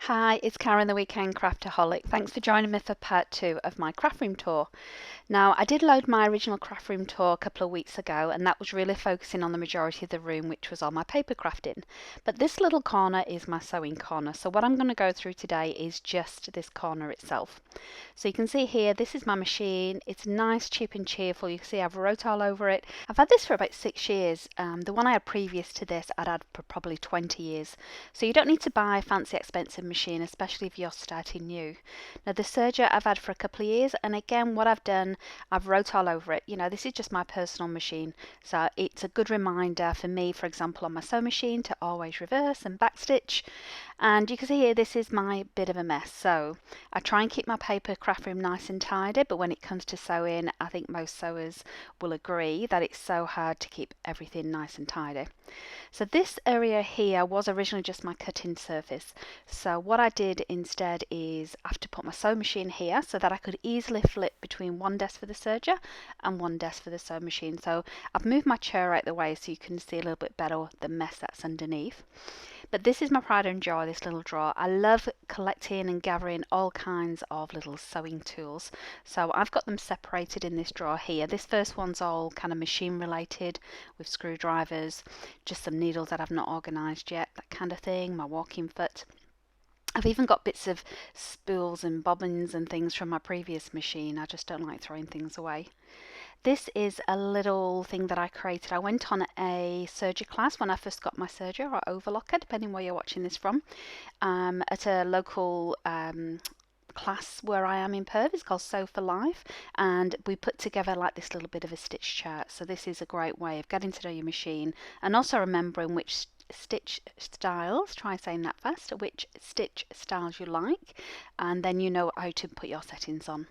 Hi, it's Karen, the Weekend Craftaholic. Thanks for joining me for part two of my craft room tour. Now, I did load my original craft room tour a couple of weeks ago, and that was really focusing on the majority of the room, which was all my paper crafting. But this little corner is my sewing corner, so what I'm going to go through today is just this corner itself. So you can see here, this is my machine. It's nice, cheap and cheerful. You can see I've wrote all over it. I've had this for about 6 years. The one I had previous to this, I'd had for probably 20 years. So you don't need to buy a fancy expensive machine, especially if you're starting new. Now the serger I've had for a couple of years, and again what I've done, I've wrote all over it. This is just my personal machine, so it's a good reminder for me, for example, on my sewing machine to always reverse and backstitch. And you can see here, this is my bit of a mess. So I try and keep my paper craft room nice and tidy, but when it comes to sewing, I think most sewers will agree that it's so hard to keep everything nice and tidy. So this area here was originally just my cutting surface. So what I did instead is I have to put my sewing machine here so that I could easily flip between one desk for the serger and one desk for the sewing machine. So I've moved my chair out the way so you can see a little bit better the mess that's underneath. But this is my pride and joy, this little drawer. I love collecting and gathering all kinds of little sewing tools. So I've got them separated in this drawer here. This first one's all kind of machine related with screwdrivers, just some needles that I've not organised yet, that kind of thing, my walking foot. I've even got bits of spools and bobbins and things from my previous machine. I just don't like throwing things away. This is a little thing that I created. I went on a serger class when I first got my serger, or overlocker, depending where you're watching this from, at a local class where I am in Perth. It's called Sew for Life, and we put together like this little bit of a stitch chart. So this is a great way of getting to know your machine and also remembering which stitch styles, try saying that fast, which stitch styles you like, and then you know how to put your settings on.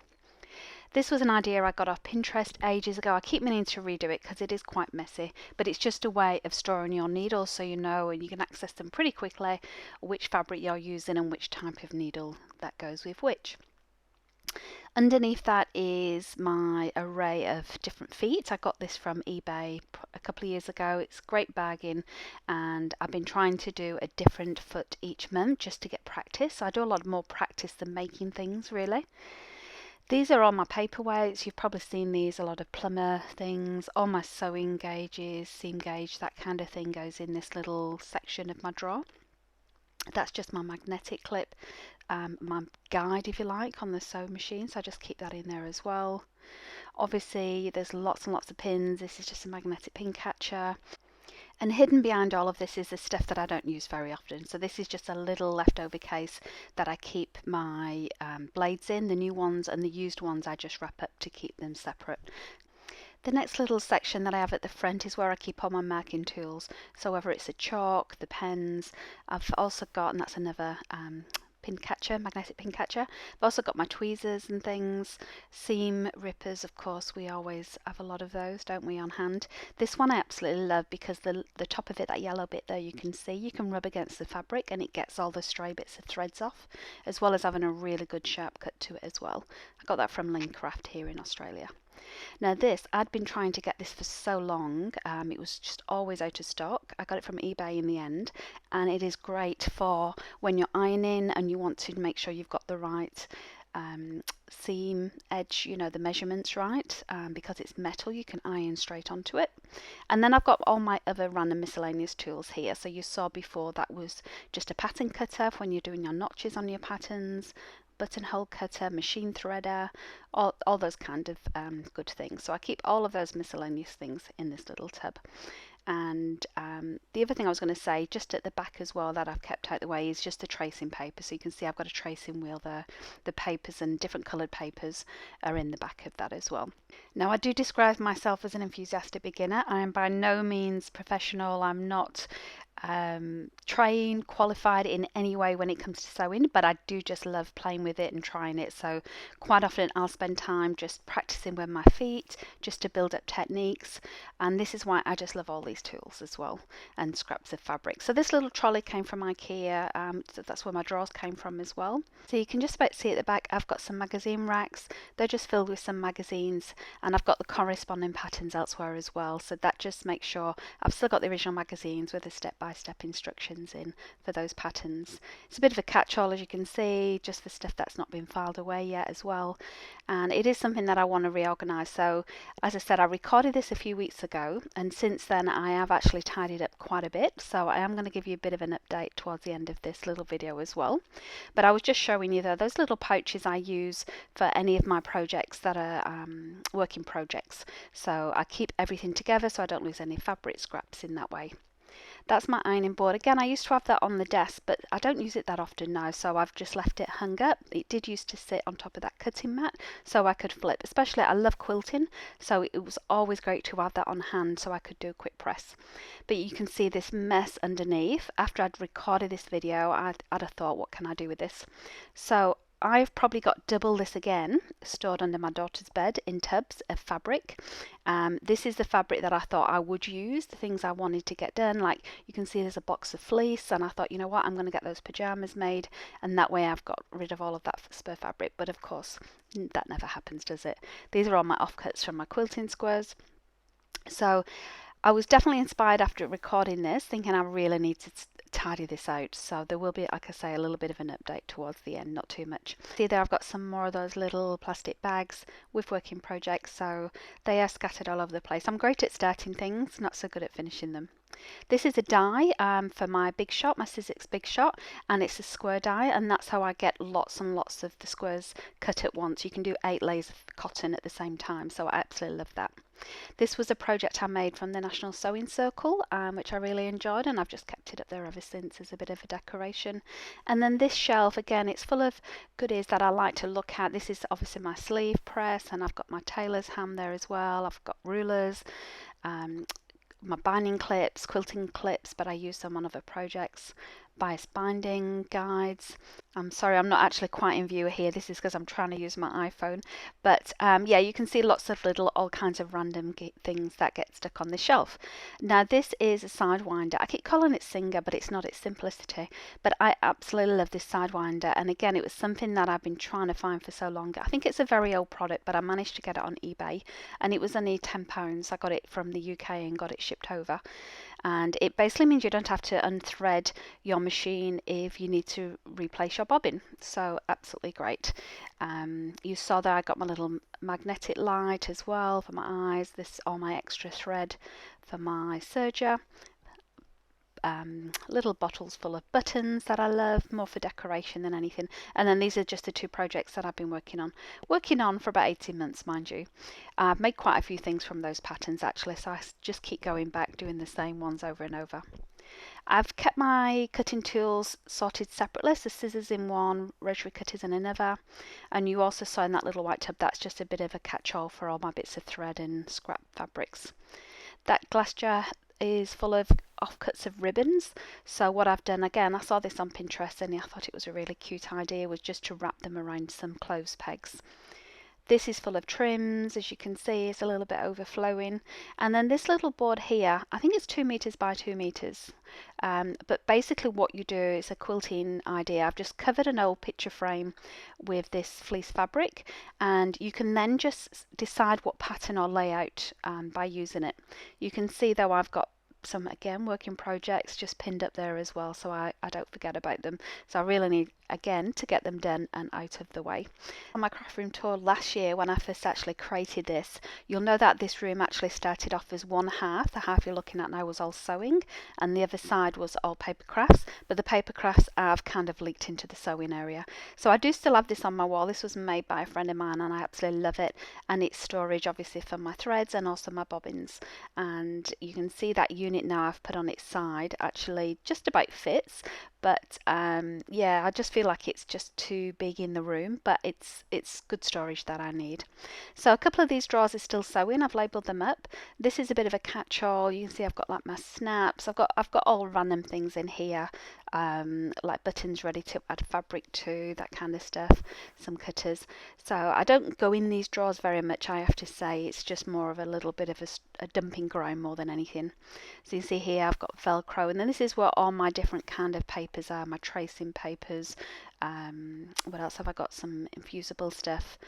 This was an idea I got off Pinterest ages ago. I keep meaning to redo it because it is quite messy, but it's just a way of storing your needles so you know and you can access them pretty quickly which fabric you're using and which type of needle that goes with which. Underneath that is my array of different feet. I got this from eBay a couple of years ago. It's great bargain, and I've been trying to do a different foot each month just to get practice. So I do a lot more practice than making things, really. These are all my paperweights. You've probably seen these, a lot of plumber things. All my sewing gauges, seam gauge, that kind of thing goes in this little section of my drawer. That's just my magnetic clip, my guide, if you like, on the sewing machine. So I just keep that in there as well. Obviously, there's lots and lots of pins. This is just a magnetic pin catcher. And hidden behind all of this is the stuff that I don't use very often. So this is just a little leftover case that I keep my blades in, the new ones, and the used ones I just wrap up to keep them separate. The next little section that I have at the front is where I keep all my marking tools. So whether it's a chalk, the pens, I've also got, and that's another pin catcher, magnetic pin catcher. I've also got my tweezers and things, seam rippers, of course, we always have a lot of those, don't we, on hand. This one I absolutely love because the top of it, that yellow bit there, you can see, you can rub against the fabric and it gets all the stray bits of threads off, as well as having a really good sharp cut to it as well. I got that from Lincraft here in Australia. Now this, I'd been trying to get this for so long, it was just always out of stock. I got it from eBay in the end, and it is great for when you're ironing and you want to make sure you've got the right seam edge, the measurements right, because it's metal, you can iron straight onto it. And then I've got all my other random miscellaneous tools here. So you saw before that was just a pattern cutter for when you're doing your notches on your patterns, buttonhole cutter, machine threader, all those kind of good things. So I keep all of those miscellaneous things in this little tub. And the other thing I was going to say, just at the back as well, that I've kept out the way, is just the tracing paper. So you can see I've got a tracing wheel there. The papers and different coloured papers are in the back of that as well. Now, I do describe myself as an enthusiastic beginner. I am by no means professional. I'm not trained, qualified in any way when it comes to sewing, but I do just love playing with it and trying it. So quite often I'll spend time just practicing with my feet just to build up techniques, and this is why I just love all these tools as well, and scraps of fabric. So this little trolley came from IKEA, so that's where my drawers came from as well. So you can just about see at the back I've got some magazine racks. They're just filled with some magazines, and I've got the corresponding patterns elsewhere as well, so that just makes sure I've still got the original magazines with the step by step-by-step instructions in for those patterns. It's a bit of a catch-all, as you can see, just for stuff that's not been filed away yet as well. And it is something that I want to reorganize. So as I said, I recorded this a few weeks ago, and since then I have actually tidied up quite a bit. So I am going to give you a bit of an update towards the end of this little video as well. But I was just showing you those little pouches I use for any of my projects that are working projects. So I keep everything together so I don't lose any fabric scraps in that way. That's my ironing board. Again, I used to have that on the desk, but I don't use it that often now, so I've just left it hung up. It did used to sit on top of that cutting mat, so I could flip. Especially, I love quilting, so it was always great to have that on hand so I could do a quick press. But you can see this mess underneath. After I'd recorded this video, I'd have thought, what can I do with this? So I've probably got double this again, stored under my daughter's bed in tubs of fabric. This is the fabric that I thought I would use, the things I wanted to get done. Like you can see there's a box of fleece, and I thought, you know what, I'm going to get those pajamas made, and that way I've got rid of all of that spare fabric. But of course, that never happens, does it? These are all my offcuts from my quilting squares. So I was definitely inspired after recording this, thinking I really need to tidy this out. So there will be, like I say, a little bit of an update towards the end, not too much. See there, I've got some more of those little plastic bags with working projects, so they are scattered all over the place. I'm great at starting things, not so good at finishing them. This is a die for my Big Shot, my Sizzix Big Shot, and it's a square die, and that's how I get lots and lots of the squares cut at once. You can do 8 layers of cotton at the same time, so I absolutely love that. This was a project I made from the National Sewing Circle, which I really enjoyed, and I've just kept it up there ever since as a bit of a decoration. And then this shelf, again, it's full of goodies that I like to look at. This is obviously my sleeve press, and I've got my tailor's ham there as well. I've got rulers, my binding clips, quilting clips, but I use them on other projects, bias binding guides. I'm sorry, I'm not actually quite in view here. This is because I'm trying to use my iPhone. But yeah, you can see lots of little, all kinds of random things that get stuck on the shelf. Now this is a sidewinder. I keep calling it Singer, but it's not. It's Simplicity. But I absolutely love this sidewinder. And again, it was something that I've been trying to find for so long. I think it's a very old product, but I managed to get it on eBay, and it was only £10. I got it from the UK and got it shipped over. And it basically means you don't have to unthread your machine if you need to replace your bobbin. So absolutely great. You saw that I got my little magnetic light as well for my eyes. This all my extra thread for my serger. Little bottles full of buttons that I love, more for decoration than anything. And then these are just the 2 projects that I've been working on for about 18 months, mind you. I've made quite a few things from those patterns actually, so I just keep going back doing the same ones over and over. I've kept my cutting tools sorted separately, so scissors in one, rotary cutters in another, and you also saw in that little white tub, that's just a bit of a catch-all for all my bits of thread and scrap fabrics. That glass jar is full of offcuts of ribbons. So what I've done, again, I saw this on Pinterest and I thought it was a really cute idea, was just to wrap them around some clothes pegs. This is full of trims, as you can see, it's a little bit overflowing. And then this little board here, I think it's 2 meters by 2 meters. But basically what you do, it's a quilting idea. I've just covered an old picture frame with this fleece fabric, and you can then just decide what pattern or layout by using it. You can see though I've got some, again, working projects just pinned up there as well, so I don't forget about them. So I really need, again, to get them done and out of the way. On my craft room tour last year, when I first actually created this, you'll know that this room actually started off as one half. The half you're looking at now was all sewing, and the other side was all paper crafts, but the paper crafts have kind of leaked into the sewing area. So I do still have this on my wall. This was made by a friend of mine and I absolutely love it, and it's storage obviously for my threads and also my bobbins. And you can see that unit now I've put on its side actually just about fits, but yeah, I just feel like it's just too big in the room, but it's good storage that I need. So a couple of these drawers are still sewing. I've labelled them up. This is a bit of a catch-all. You can see I've got like my snaps. I've got all random things in here, like buttons ready to add fabric to, that kind of stuff, some cutters. So I don't go in these drawers very much, I have to say. It's just more of a little bit of a dumping ground more than anything. So you see here I've got Velcro, and then this is where all my different kind of papers are, my tracing papers. What else have I got? Some infusible stuff.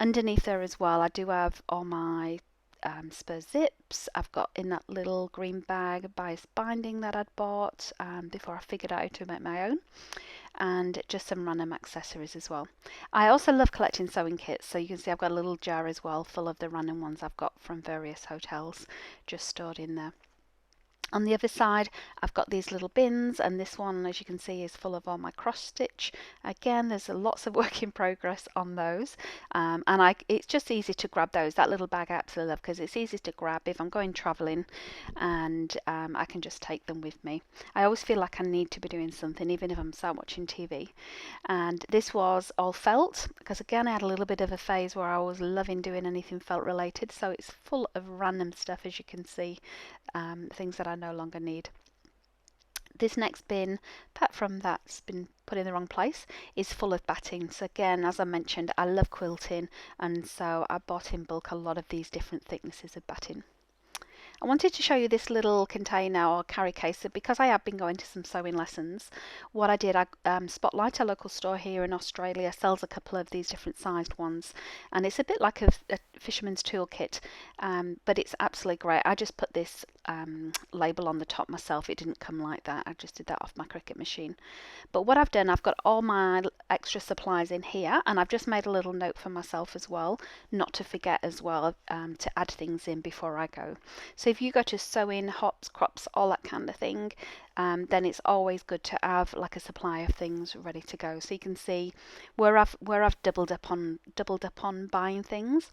Underneath there as well, I do have all my spur zips. I've got in that little green bag bias binding that I'd bought before I figured out how to make my own, and just some random accessories as well. I also love collecting sewing kits, so you can see I've got a little jar as well full of the random ones I've got from various hotels just stored in there. On the other side, I've got these little bins, and this one, as you can see, is full of all my cross stitch. Again, there's lots of work in progress on those, and it's just easy to grab those. That little bag I absolutely love because it's easy to grab if I'm going traveling, and I can just take them with me. I always feel like I need to be doing something, even if I'm sat watching TV. And this was all felt because, again, I had a little bit of a phase where I was loving doing anything felt related, so it's full of random stuff, as you can see, things that I no longer need. This next bin, apart from that's been put in the wrong place, is full of batting. So again, as I mentioned, I love quilting, and so I bought in bulk a lot of these different thicknesses of batting. I wanted to show you this little container or carry case because I have been going to some sewing lessons. What I did, Spotlight, a local store here in Australia, sells a couple of these different sized ones, and it's a bit like a fisherman's toolkit, but it's absolutely great. I just put this label on the top myself. It didn't come like that. I just did that off my Cricut machine. But what I've done, I've got all my extra supplies in here, and I've just made a little note for myself as well, not to forget as well, to add things in before I go. So if you go to sewing, hops, crops, all that kind of thing, then it's always good to have like a supply of things ready to go. So you can see where I've doubled up on buying things,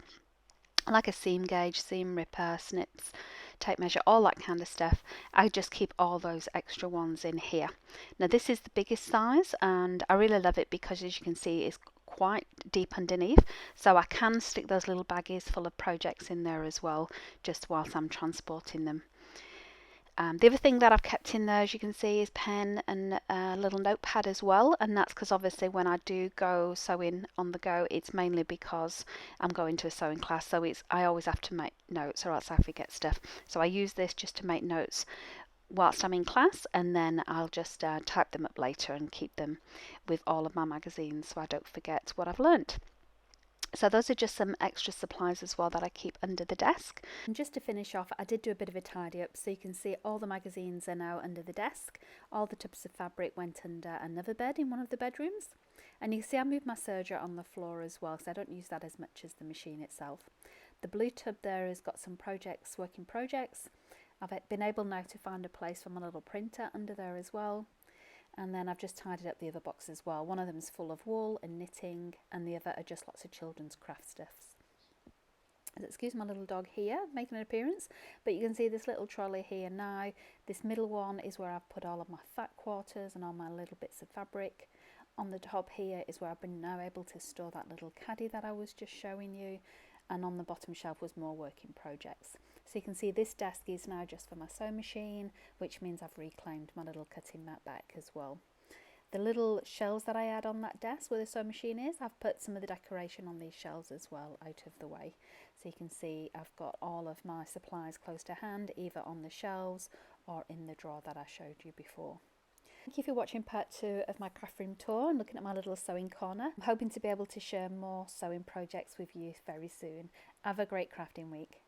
like a seam gauge, seam ripper, snips, tape measure, all that kind of stuff. I just keep all those extra ones in here. Now this is the biggest size, and I really love it because, as you can see, it's quite deep underneath, so I can stick those little baggies full of projects in there as well, just whilst I'm transporting them. The other thing that I've kept in there, as you can see, is pen and a little notepad as well, and that's because obviously when I do go sewing on the go, it's mainly because I'm going to a sewing class, so I always have to make notes or else I forget stuff. So I use this just to make notes whilst I'm in class, and then I'll just type them up later and keep them with all of my magazines so I don't forget what I've learnt. So those are just some extra supplies as well that I keep under the desk. And just to finish off, I did do a bit of a tidy up, so you can see all the magazines are now under the desk. All the tubs of fabric went under another bed in one of the bedrooms. And you can see I moved my serger on the floor as well, so I don't use that as much as the machine itself. The blue tub there has got some projects, working projects. I've been able now to find a place for my little printer under there as well. And then I've just tidied up the other box as well. One of them is full of wool and knitting, and the other are just lots of children's craft stuffs. Excuse my little dog here making an appearance, but you can see this little trolley here now. This middle one is where I've put all of my fat quarters and all my little bits of fabric. On the top here is where I've been now able to store that little caddy that I was just showing you, and on the bottom shelf was more working projects. So you can see this desk is now just for my sewing machine, which means I've reclaimed my little cutting mat back as well. The little shelves that I had on that desk where the sewing machine is, I've put some of the decoration on these shelves as well out of the way. So you can see I've got all of my supplies close to hand, either on the shelves or in the drawer that I showed you before. Thank you for watching part 2 of my craft room tour and looking at my little sewing corner. I'm hoping to be able to share more sewing projects with you very soon. Have a great crafting week.